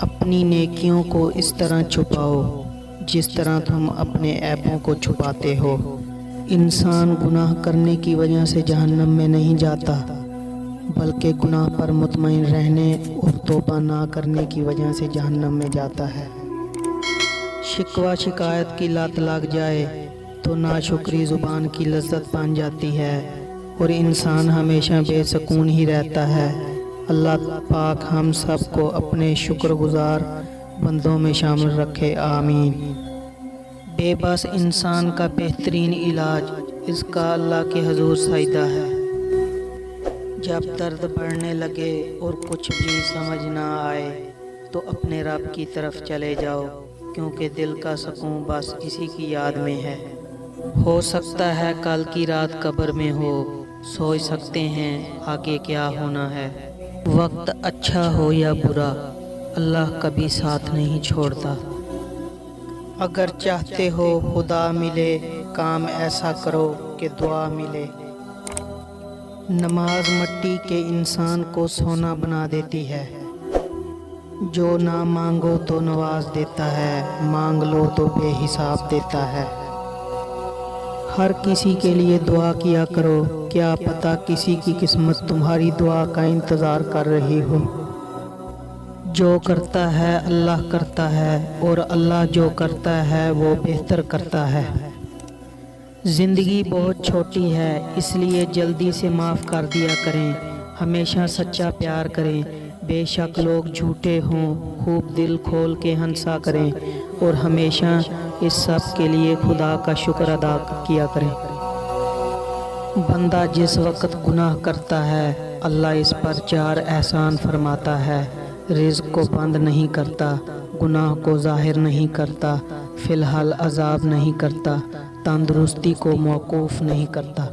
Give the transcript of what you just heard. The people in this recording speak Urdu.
اپنی نیکیوں کو اس طرح چھپاؤ جس طرح تم اپنے عیبوں کو چھپاتے ہو۔ انسان گناہ کرنے کی وجہ سے جہنم میں نہیں جاتا، بلکہ گناہ پر مطمئن رہنے اور توبہ نہ کرنے کی وجہ سے جہنم میں جاتا ہے۔ شکوہ شکایت کی لت لگ جائے تو ناشکری زبان کی لذت بن جاتی ہے اور انسان ہمیشہ بے سکون ہی رہتا ہے۔ اللہ پاک ہم سب کو اپنے شکر گزار بندوں میں شامل رکھے، آمین۔ بے بس انسان کا بہترین علاج اس کا اللہ کے حضور سجدہ ہے۔ جب درد بڑھنے لگے اور کچھ بھی سمجھ نہ آئے تو اپنے رب کی طرف چلے جاؤ، کیونکہ دل کا سکون بس اسی کی یاد میں ہے۔ ہو سکتا ہے کل کی رات قبر میں ہو، سوچ سکتے ہیں آگے کیا ہونا ہے۔ وقت اچھا ہو یا برا، اللہ کبھی ساتھ نہیں چھوڑتا۔ اگر چاہتے ہو خدا ملے، کام ایسا کرو کہ دعا ملے۔ نماز مٹی کے انسان کو سونا بنا دیتی ہے۔ جو نہ مانگو تو نواز دیتا ہے، مانگ لو تو بے حساب دیتا ہے۔ ہر کسی کے لیے دعا کیا کرو، کیا پتہ کسی کی قسمت تمہاری دعا کا انتظار کر رہی ہو۔ جو کرتا ہے اللہ کرتا ہے، اور اللہ جو کرتا ہے وہ بہتر کرتا ہے۔ زندگی بہت چھوٹی ہے، اس لیے جلدی سے معاف کر دیا کریں۔ ہمیشہ سچا پیار کریں، بے شک لوگ جھوٹے ہوں، خوب دل کھول کے ہنسا کریں اور ہمیشہ اس سب کے لیے خدا کا شکر ادا کیا کریں۔ بندہ جس وقت گناہ کرتا ہے اللہ اس پر 4 احسان فرماتا ہے: رزق کو بند نہیں کرتا، گناہ کو ظاہر نہیں کرتا، فی الحال عذاب نہیں کرتا، تندرستی کو موقوف نہیں کرتا۔